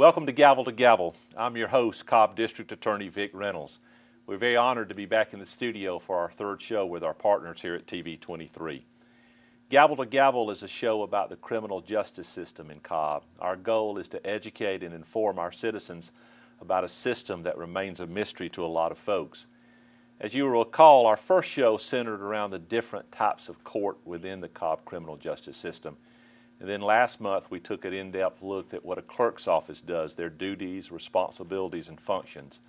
Welcome to Gavel. I'm your host, Cobb District Attorney Vic Reynolds. We're very honored to be back in the studio for our third show with our partners here at TV 23. Gavel is a show about the criminal justice system in Cobb. Our goal is to educate and inform our citizens about a system that remains a mystery to a lot of folks. As you will recall, our first show centered around the different types of court within the Cobb criminal justice system. And then last month we took an in-depth look at what a clerk's office does, their duties, responsibilities, and functions.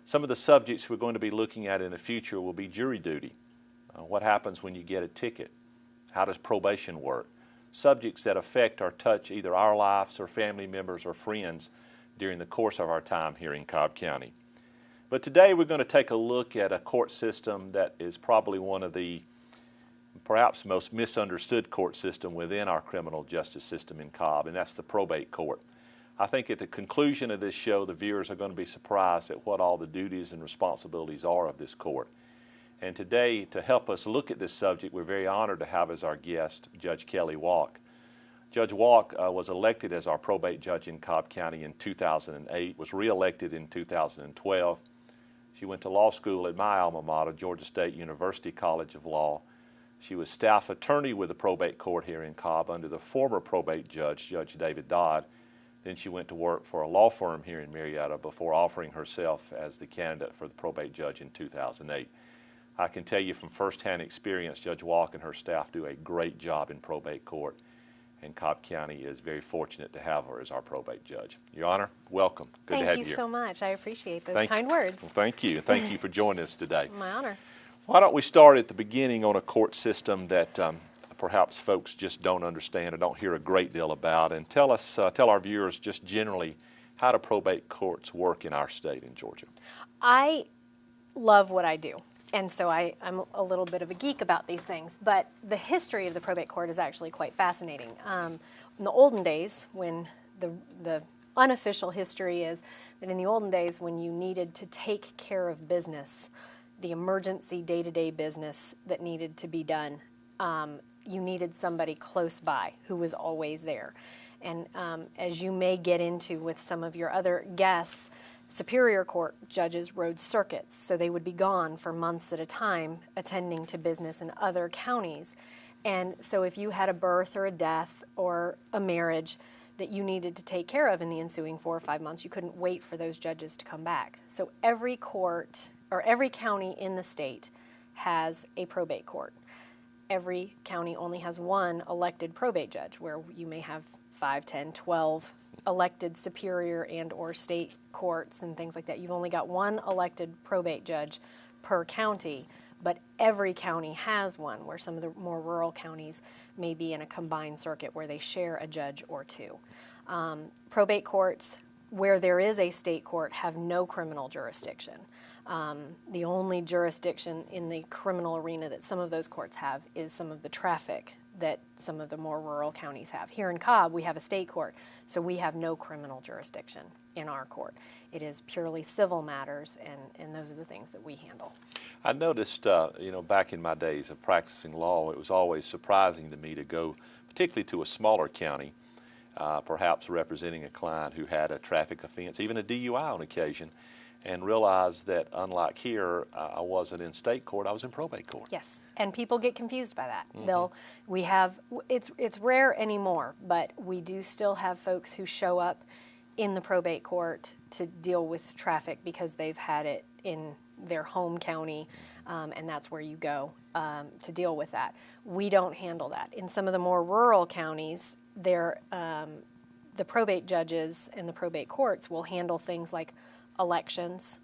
Some of the subjects we're going to be looking at in the future will be jury duty. What happens when you get a ticket? How does probation work? Subjects that affect or touch either our lives or family members or friends during the course of our time here in Cobb County. But today we're going to take a look at a court system that is probably one of the perhaps most misunderstood court system within our criminal justice system in Cobb, and that's the probate court. I think at the conclusion of this show, the viewers are going to be surprised at what all the duties and responsibilities are of this court. And today, to help us look at this subject, we're very honored to have as our guest Judge Kelli Wolk. Judge Wolk was elected as our probate judge in Cobb County in 2008, was re-elected in 2012. She went to law school at my alma mater, Georgia State University College of Law. She was staff attorney with the probate court here in Cobb under the former probate judge, Judge David Dodd. Then she went to work for a law firm here in Marietta before offering herself as the candidate for the probate judge in 2008. I can tell you from firsthand experience, Judge Wolk and her staff do a great job in probate court, and Cobb County is very fortunate to have her as our probate judge. Your Honor, welcome. Good to have you here. Thank you so much. I appreciate those kind words. Well, thank you. Thank you for joining us today. My honor. Why don't we start at the beginning on a court system that perhaps folks just don't understand or don't hear a great deal about, and tell our viewers just generally how do probate courts work in our state in Georgia? I love what I do, and so I'm a little bit of a geek about these things, but the history of the probate court is actually quite fascinating. In the olden days, when the unofficial history is that in the olden days when you needed to take care of business, the emergency day-to-day business that needed to be done, you needed somebody close by who was always there. And as you may get into with some of your other guests, Superior Court judges rode circuits, so they would be gone for months at a time attending to business in other counties. And so if you had a birth or a death or a marriage that you needed to take care of in the ensuing 4 or 5 months, you couldn't wait for those judges to come back. So every court or every county in the state has a probate court. Every county only has one elected probate judge, where you may have 5, 10, 12 elected superior and or state courts and things like that. You've only got one elected probate judge per county, but every county has one, where some of the more rural counties may be in a combined circuit where they share a judge or two. Probate courts, where there is a state court, have no criminal jurisdiction. The only jurisdiction in the criminal arena that some of those courts have is some of the traffic that some of the more rural counties have. Here in Cobb, we have a state court, so we have no criminal jurisdiction in our court. It is purely civil matters, and those are the things that we handle. I noticed, back in my days of practicing law, it was always surprising to me to go, particularly to a smaller county, perhaps representing a client who had a traffic offense, even a DUI on occasion, and realize that unlike here, I wasn't in state court, I was in probate court. Yes, and people get confused by that. Mm-hmm. It's rare anymore, but we do still have folks who show up in the probate court to deal with traffic because they've had it in their home county, and that's where you go to deal with that. We don't handle that. In some of the more rural counties, the probate judges and the probate courts will handle things like elections,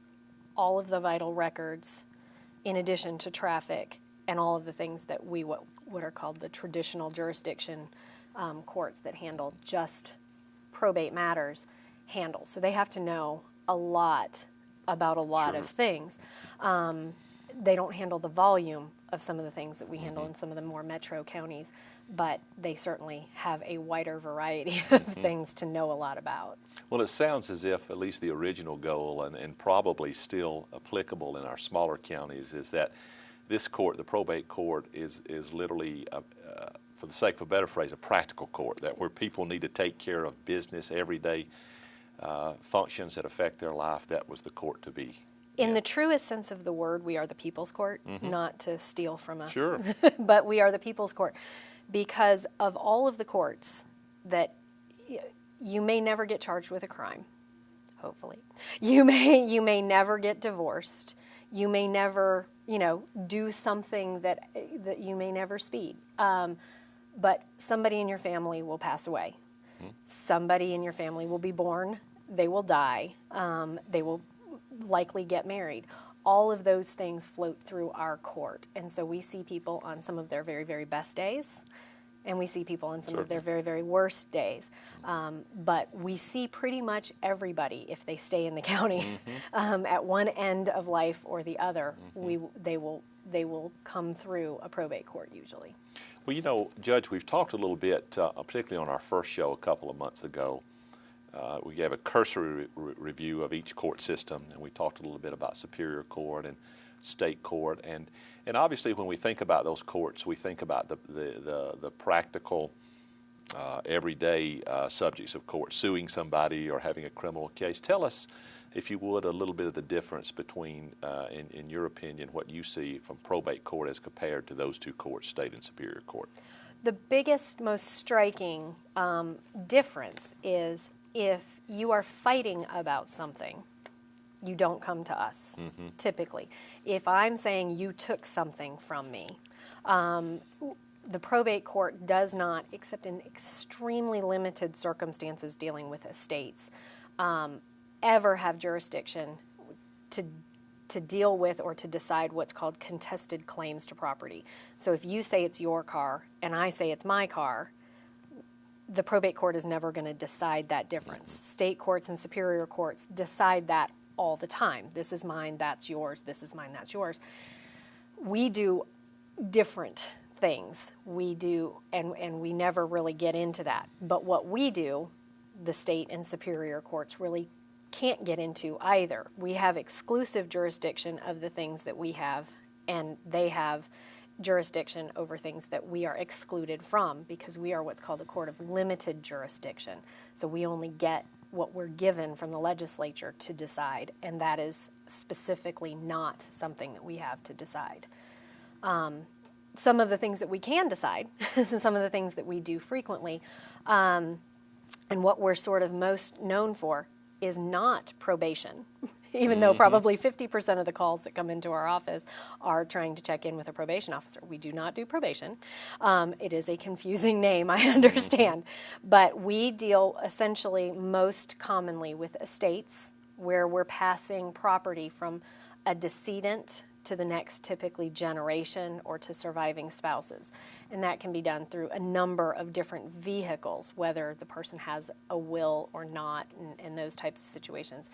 all of the vital records, in addition to traffic, and all of the things that what are called the traditional jurisdiction courts that handle just probate matters handle. So they have to know a lot about a lot of things. They don't handle the volume of some of the things that we handle in some of the more metro counties, but they certainly have a wider variety of things to know a lot about. Well, it sounds as if at least the original goal, and probably still applicable in our smaller counties, is that this court, the probate court, is literally, for the sake of a better phrase, a practical court, that where people need to take care of business, everyday functions that affect their life, that was the court to be. In the truest sense of the word, we are the people's court, not to steal from a... Sure. But we are the people's court because of all of the courts that you may never get charged with a crime, hopefully. You may never get divorced. You may never, do something that you may never speed. But somebody in your family will pass away. Somebody in your family will be born. They will die. They will likely get married. All of those things float through our court. And so we see people on some of their very, very best days, and we see people on some of their very, very worst days. But we see pretty much everybody, if they stay in the county, at one end of life or the other, they will come through a probate court usually. Well, Judge, we've talked a little bit, particularly on our first show a couple of months ago. We gave a cursory review of each court system, and we talked a little bit about Superior Court and State Court. And obviously, when we think about those courts, we think about the practical, everyday subjects of court, suing somebody or having a criminal case. Tell us, if you would, a little bit of the difference between, in your opinion, what you see from probate court as compared to those two courts, State and Superior Court. The biggest, most striking difference is if you are fighting about something, you don't come to us, typically. If I'm saying you took something from me, the probate court does not, except in extremely limited circumstances dealing with estates, ever have jurisdiction to deal with or to decide what's called contested claims to property. So if you say it's your car and I say it's my car, the probate court is never going to decide that difference. State courts and superior courts decide that all the time. This is mine, that's yours. This is mine, that's yours. We do different things. We do, and we never really get into that. But what we do, the state and superior courts really can't get into either. We have exclusive jurisdiction of the things that we have, and they have jurisdiction over things that we are excluded from because we are what's called a court of limited jurisdiction. So we only get what we're given from the legislature to decide, and that is specifically not something that we have to decide. Some of the things that we can decide, some of the things that we do frequently, and what we're sort of most known for is not probation, even though probably 50% of the calls that come into our office are trying to check in with a probation officer. We do not do probation. It is a confusing name, I understand. But we deal essentially most commonly with estates where we're passing property from a decedent to the next typically generation or to surviving spouses. And that can be done through a number of different vehicles, whether the person has a will or not, and those types of situations.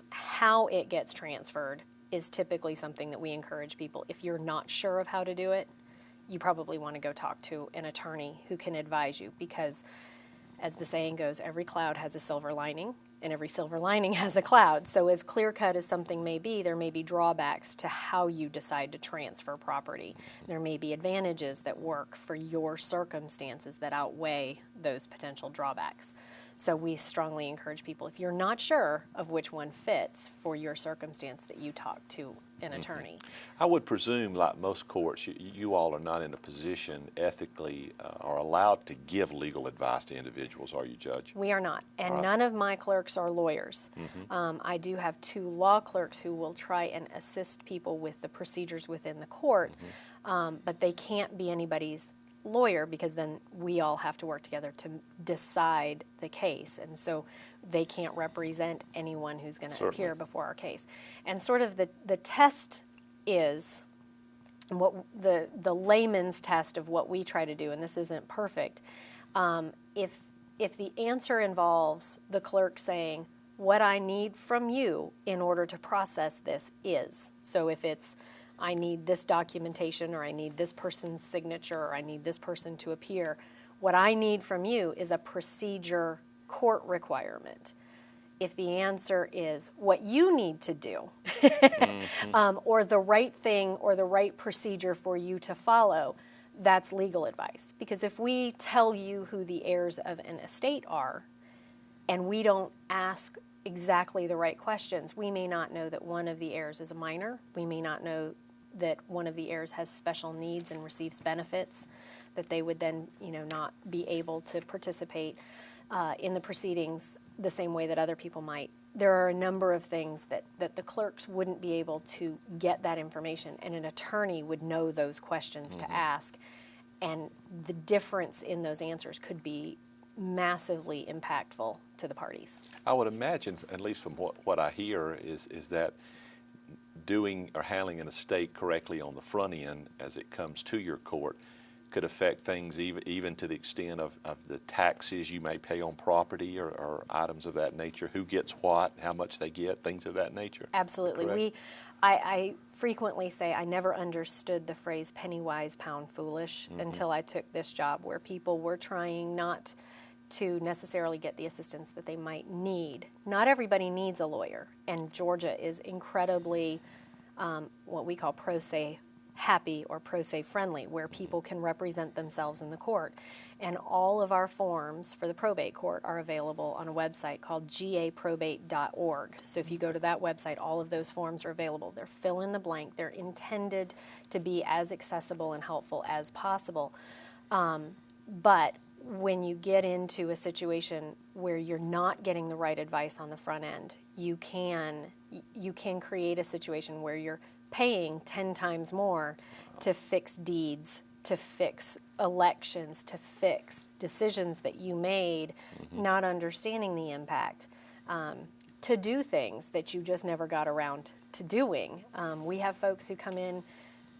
How it gets transferred is typically something that we encourage people. If you're not sure of how to do it, you probably want to go talk to an attorney who can advise you because, as the saying goes, every cloud has a silver lining, and every silver lining has a cloud. So as clear-cut as something may be, there may be drawbacks to how you decide to transfer property. There may be advantages that work for your circumstances that outweigh those potential drawbacks. So we strongly encourage people, if you're not sure of which one fits for your circumstance, that you talk to an attorney. I would presume, like most courts, you all are not in a position ethically or allowed to give legal advice to individuals, are you, Judge? We are not, and none of my clerks are lawyers. I do have 2 law clerks who will try and assist people with the procedures within the court, but they can't be anybody's lawyer because then we all have to work together to decide the case, and so they can't represent anyone who's going to appear before our case. And sort of the test is what the layman's test of what we try to do, and this isn't perfect. If the answer involves the clerk saying, what I need from you in order to process this is, so if it's I need this documentation, or I need this person's signature, or I need this person to appear. What I need from you is a procedure court requirement. If the answer is what you need to do, or the right thing or the right procedure for you to follow, that's legal advice. Because if we tell you who the heirs of an estate are, and we don't ask exactly the right questions. We may not know that one of the heirs is a minor. We may not know that one of the heirs has special needs and receives benefits, that they would then, not be able to participate in the proceedings the same way that other people might. There are a number of things that the clerks wouldn't be able to get that information, and an attorney would know those questions to ask, and the difference in those answers could be massively impactful to the parties. I would imagine, at least from what I hear, is that doing or handling an estate correctly on the front end as it comes to your court could affect things even to the extent of the taxes you may pay on property or items of that nature, who gets what, how much they get, things of that nature. Absolutely. I frequently say I never understood the phrase penny wise, pound foolish until I took this job, where people were trying not to necessarily get the assistance that they might need. Not everybody needs a lawyer, and Georgia is incredibly what we call pro se happy or pro se friendly, where people can represent themselves in the court. And all of our forms for the probate court are available on a website called gaprobate.org. So if you go to that website, all of those forms are available. They're fill in the blank. They're intended to be as accessible and helpful as possible. But when you get into a situation where you're not getting the right advice on the front end, you can create a situation where you're paying 10 times more to fix deeds, to fix elections, to fix decisions that you made, not understanding the impact, to do things that you just never got around to doing. We have folks who come in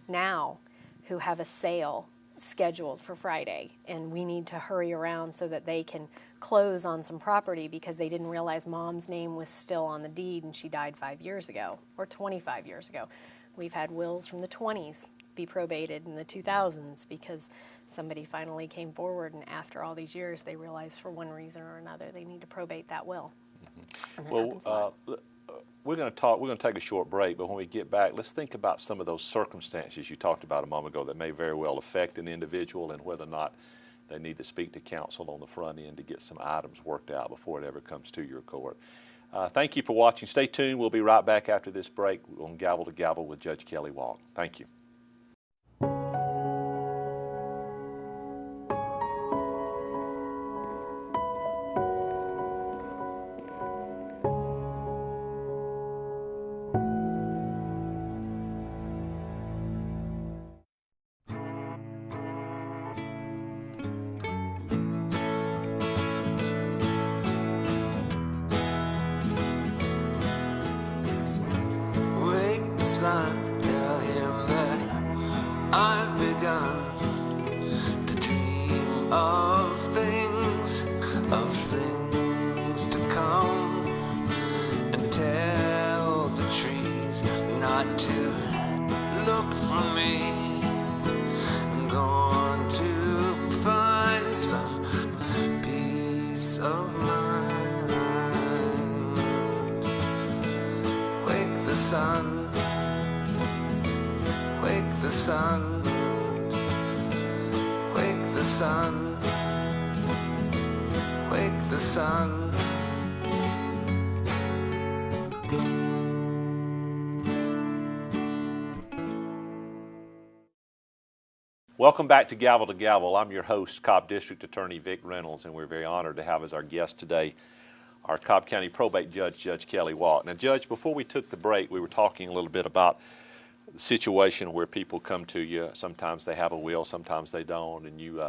now who have a sale scheduled for Friday, and we need to hurry around so that they can close on some property because they didn't realize mom's name was still on the deed and she died 5 years ago or 25 years ago. We've had wills from the 20s be probated in the 2000s because somebody finally came forward, and after all these years they realized for one reason or another they need to probate that will. Well, we're going to take a short break, but when we get back, let's think about some of those circumstances you talked about a moment ago that may very well affect an individual, and whether or not they need to speak to counsel on the front end to get some items worked out before it ever comes to your court. Thank you for watching. Stay tuned. We'll be right back after this break on Gavel to Gavel with Judge Kelli Wolk. Thank you. Son, tell him that I've begun to dream of things to come, and tell the trees not to look for me. I'm going to find some peace of mind. Wake the sun. Wake the sun, wake the sun, wake the sun. Welcome back to Gavel. I'm your host, Cobb District Attorney Vic Reynolds, and we're very honored to have as our guest today our Cobb County Probate Judge, Judge Kelli Wolk. Now, Judge, before we took the break, we were talking a little bit about the situation where people come to you. Sometimes they have a will, sometimes they don't, and you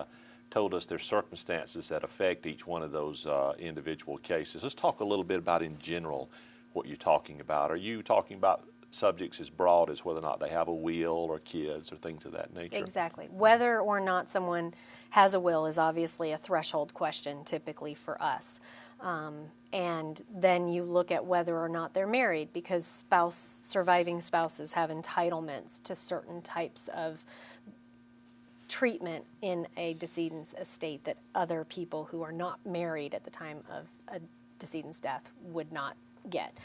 told us there's circumstances that affect each one of those individual cases. Let's talk a little bit about, in general, what you're talking about. Are you talking about subjects as broad as whether or not they have a will or kids or things of that nature? Exactly. Whether or not someone has a will is obviously a threshold question typically for us. And then you look at whether or not they're married, because surviving spouses have entitlements to certain types of treatment in a decedent's estate that other people who are not married at the time of a decedent's death would not get.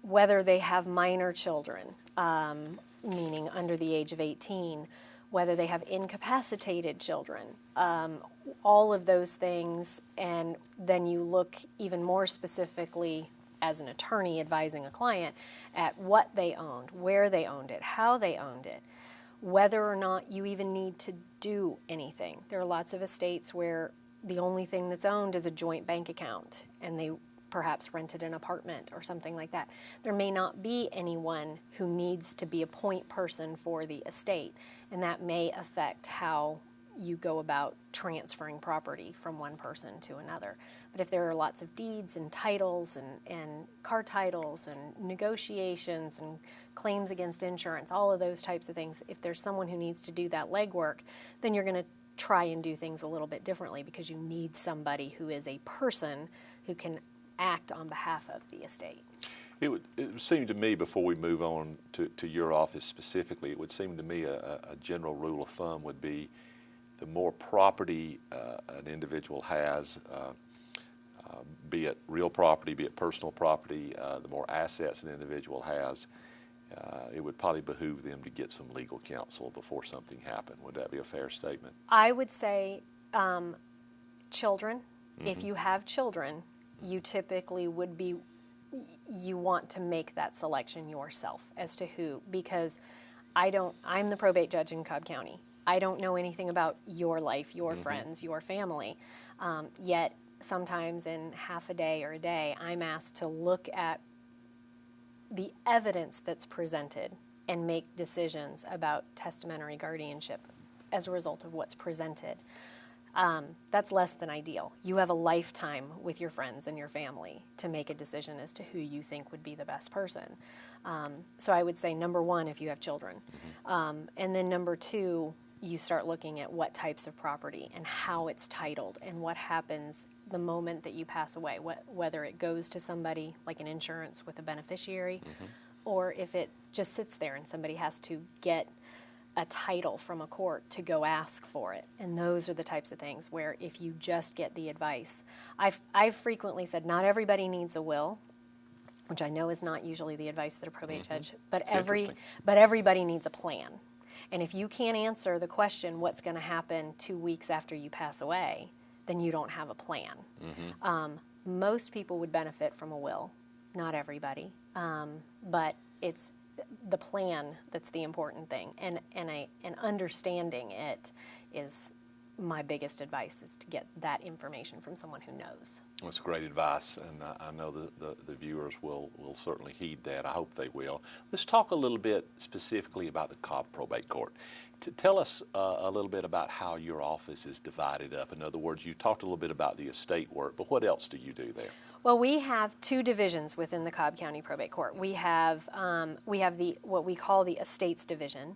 Whether they have minor children, meaning under the age of 18, whether they have incapacitated children, all of those things. And then you look even more specifically as an attorney advising a client at what they owned, where they owned it, how they owned it, whether or not you even need to do anything. There are lots of estates where the only thing that's owned is a joint bank account, and they perhaps rented an apartment or something like that. There may not be anyone who needs to be a point person for the estate, and that may affect how you go about transferring property from one person to another. But if there are lots of deeds and titles and car titles and negotiations and claims against insurance, all of those types of things, if there's someone who needs to do that legwork, then you're going to try and do things a little bit differently because you need somebody who is a person who can act on behalf of the estate. It would seem to me, before we move on to your office specifically, it would seem to me a general rule of thumb would be the more property an individual has, be it real property, be it personal property, the more assets an individual has, it would probably behoove them to get some legal counsel before something happened. Would that be a fair statement? I would say children. If you have children, you typically would be, you want to make that selection yourself as to who, because I'm the probate judge in Cobb County. I don't know anything about your life, your friends, your family, yet sometimes in half a day or a day, I'm asked to look at the evidence that's presented and make decisions about testamentary guardianship as a result of what's presented. That's less than ideal. You have a lifetime with your friends and your family to make a decision as to who you think would be the best person. So I would say number one, if you have children. And then number two, you start looking at what types of property and how it's titled and what happens the moment that you pass away, whether it goes to somebody like an insurance with a beneficiary, or if it just sits there and somebody has to get a title from a court to go ask for it. And those are the types of things where if you just get the advice. I've frequently said not everybody needs a will, which I know is not usually the advice that a probate judge, but everybody needs a plan. And if you can't answer the question, what's going to happen 2 weeks after you pass away, then you don't have a plan. Most people would benefit from a will, not everybody, but it's the plan that's the important thing, and understanding it is my biggest advice, is to get that information from someone who knows. That's great advice, and I know the viewers will certainly heed that. I hope they will. Let's talk a little bit specifically about the Cobb Probate Court. Tell us a little bit about how your office is divided up. In other words, you talked a little bit about the estate work, but what else do you do there? Well, we have two divisions within the Cobb County Probate Court. We have the what we call the Estates Division.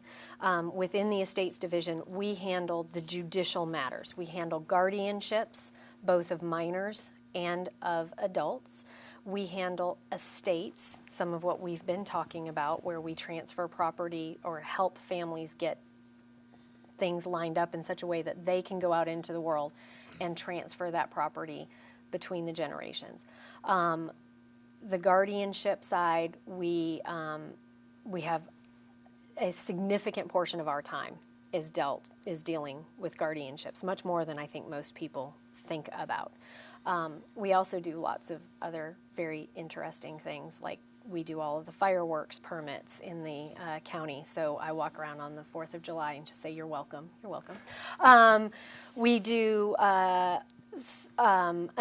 Within the Estates Division, we handle the judicial matters. We handle guardianships, both of minors and of adults. We handle estates, some of what we've been talking about, where we transfer property or help families get things lined up in such a way that they can go out into the world and transfer that property between the generations. The guardianship side, we have a significant portion of our time is dealing with guardianships, much more than I think most people think about. We also do lots of other very interesting things, like we do all of the fireworks permits in the county, so I walk around on the 4th of July and just say, you're welcome, you're welcome. We do a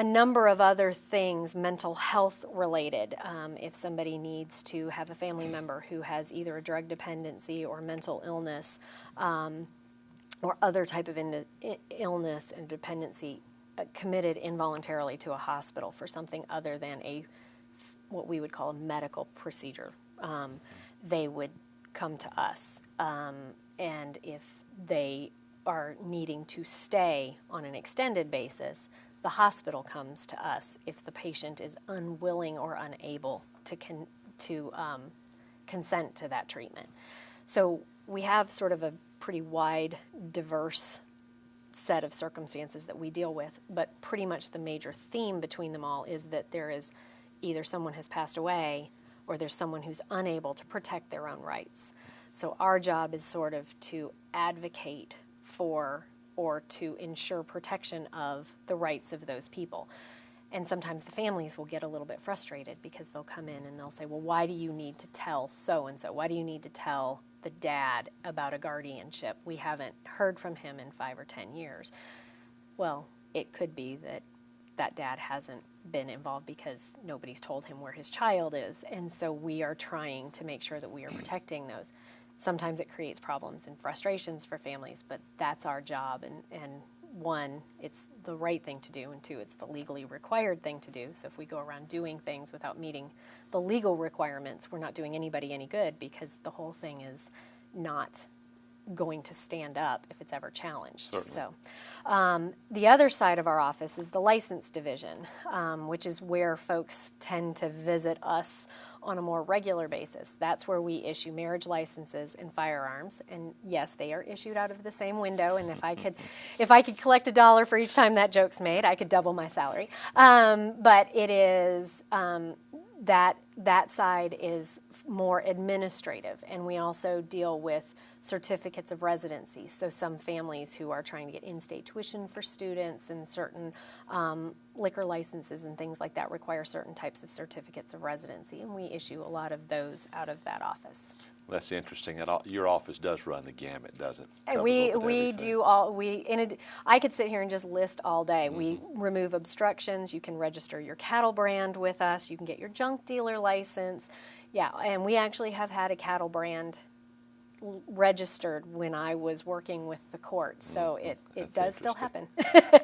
number of other things, mental health related. If somebody needs to have a family member who has either a drug dependency or mental illness, or other type of illness and dependency, committed involuntarily to a hospital for something other than what we would call a medical procedure, they would come to us. And if they are needing to stay on an extended basis, the hospital comes to us if the patient is unwilling or unable to consent to that treatment. So we have sort of a pretty wide, diverse set of circumstances that we deal with, but pretty much the major theme between them all is that there is either someone has passed away or there's someone who's unable to protect their own rights. So our job is sort of to advocate for or to ensure protection of the rights of those people. And sometimes the families will get a little bit frustrated because they'll come in and they'll say, well, why do you need to tell so-and-so? Why do you need to tell the dad about a guardianship? We haven't heard from him in 5 or 10 years. Well, it could be that that dad hasn't been involved because nobody's told him where his child is. And so we are trying to make sure that we are protecting those. Sometimes it creates problems and frustrations for families, but that's our job. And one, it's the right thing to do, and two, it's the legally required thing to do. So if we go around doing things without meeting the legal requirements, we're not doing anybody any good, because the whole thing is not going to stand up if it's ever challenged. Certainly. So the other side of our office is the license division, which is where folks tend to visit us on a more regular basis. That's where we issue marriage licenses and firearms. And yes, they are issued out of the same window. And if I could collect $1 for each time that joke's made, I could double my salary. But it is that side is more administrative, and we also deal with certificates of residency. So some families who are trying to get in-state tuition for students, and certain liquor licenses and things like that require certain types of certificates of residency, and we issue a lot of those out of that office. That's interesting. Your office does run the gamut, does it? And we do all, I could sit here and just list all day. We remove obstructions. You can register your cattle brand with us. You can get your junk dealer license. Yeah, and we actually have had a cattle brand registered when I was working with the court, so it does still happen.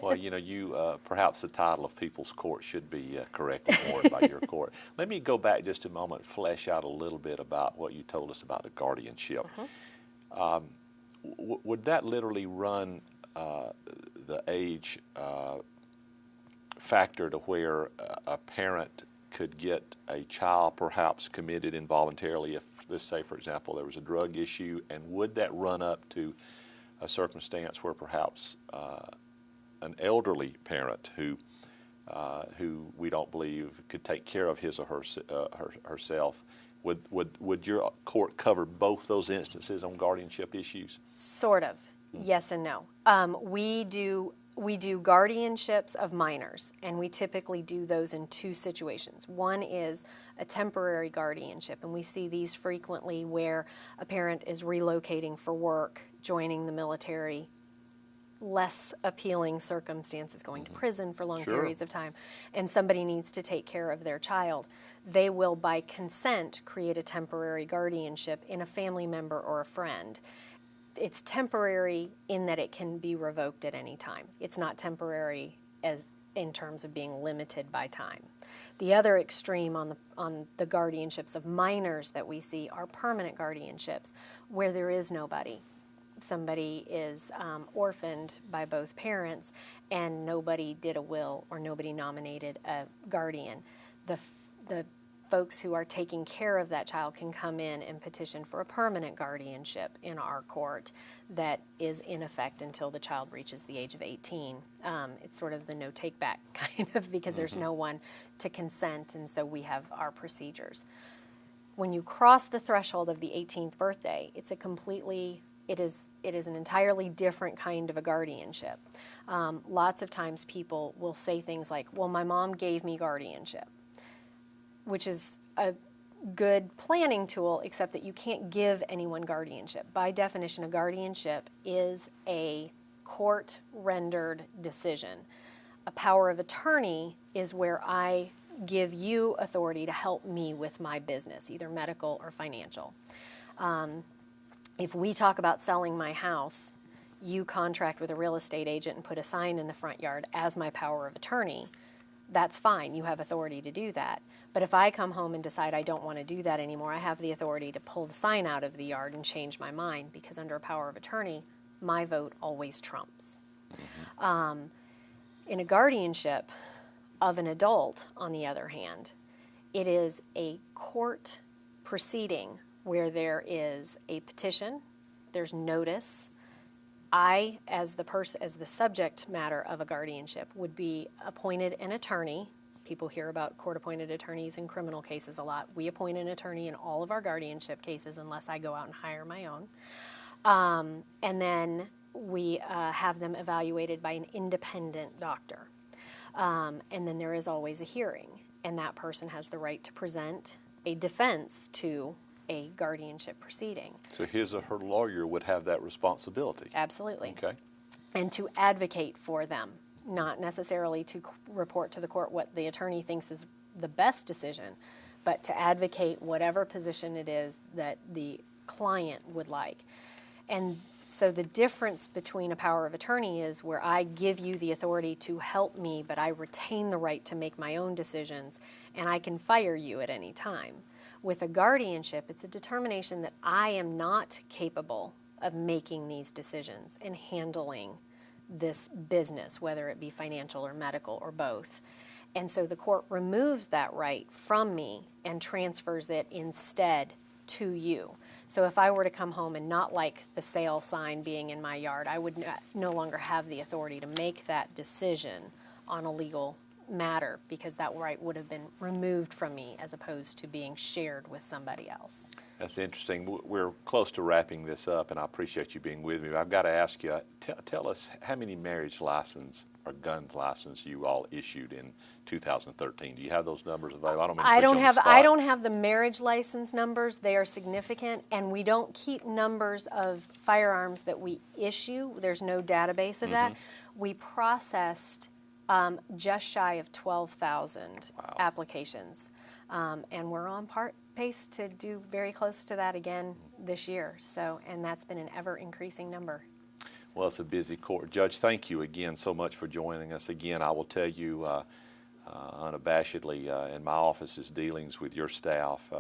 Well, you perhaps the title of People's Court should be correctly more by your court. Let me go back just a moment, flesh out a little bit about what you told us about the guardianship. Would that literally run the age factor to where a parent could get a child perhaps committed involuntarily if, let's say, for example, there was a drug issue, and would that run up to a circumstance where perhaps an elderly parent who we don't believe could take care of his or herself, would your court cover both those instances on guardianship issues? Sort of, yes and no. We do guardianships of minors, and we typically do those in two situations. One is a temporary guardianship, and we see these frequently where a parent is relocating for work, joining the military, less appealing circumstances, going to prison for long periods of time, and somebody needs to take care of their child. They will, by consent, create a temporary guardianship in a family member or a friend. It's temporary in that it can be revoked at any time. It's not temporary as in terms of being limited by time. The other extreme on the guardianships of minors that we see are permanent guardianships, where there is nobody. Somebody is orphaned by both parents, and nobody did a will or nobody nominated a guardian. The folks who are taking care of that child can come in and petition for a permanent guardianship in our court that is in effect until the child reaches the age of 18. It's sort of the no take back kind of, because there's no one to consent, and so we have our procedures. When you cross the threshold of the 18th birthday, it is an entirely different kind of a guardianship. Lots of times people will say things like, well, my mom gave me guardianship, which is a good planning tool, except that you can't give anyone guardianship. By definition, a guardianship is a court-rendered decision. A power of attorney is where I give you authority to help me with my business, either medical or financial. If we talk about selling my house, you contract with a real estate agent and put a sign in the front yard as my power of attorney, that's fine. You have authority to do that. But if I come home and decide I don't want to do that anymore, I have the authority to pull the sign out of the yard and change my mind, because under a power of attorney, my vote always trumps. In a guardianship of an adult, on the other hand, it is a court proceeding where there is a petition, there's notice. I, as the subject matter of a guardianship, would be appointed an attorney People hear about court-appointed attorneys in criminal cases a lot. We appoint an attorney in all of our guardianship cases unless I go out and hire my own. And then we have them evaluated by an independent doctor. And then there is always a hearing, and that person has the right to present a defense to a guardianship proceeding. So his or her lawyer would have that responsibility. Absolutely. Okay. And to advocate for them, not necessarily to report to the court what the attorney thinks is the best decision, but to advocate whatever position it is that the client would like. And so the difference between a power of attorney is where I give you the authority to help me, but I retain the right to make my own decisions, and I can fire you at any time. With a guardianship, it's a determination that I am not capable of making these decisions and handling this business, whether it be financial or medical or both. And so the court removes that right from me and transfers it instead to you. So if I were to come home and not like the sale sign being in my yard, I would no longer have the authority to make that decision on a legal matter, because that right would have been removed from me as opposed to being shared with somebody else. That's interesting. We're close to wrapping this up, and I appreciate you being with me. I've got to ask you, tell us how many marriage license or gun license you all issued in 2013. Do you have those numbers available? I don't have the marriage license numbers. They are significant, and we don't keep numbers of firearms that we issue. There's no database of that. We processed just shy of 12,000 applications, and we're on pace to do very close to that again this year. So, and that's been an ever-increasing number. Well, it's a busy court. Judge, thank you again so much for joining us. Again, I will tell you unabashedly in my office's dealings with your staff,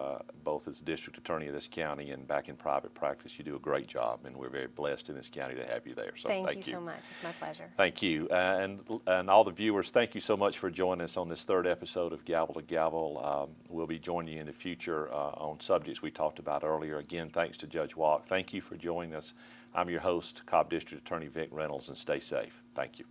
both as district attorney of this county and back in private practice, you do a great job, and we're very blessed in this county to have you there. So thank you so much. It's my pleasure. Thank you. And all the viewers, thank you so much for joining us on this third episode of Gavel to Gavel. We'll be joining you in the future on subjects we talked about earlier. Again, thanks to Judge Wolk. Thank you for joining us. I'm your host, Cobb District Attorney Vic Reynolds, and stay safe. Thank you.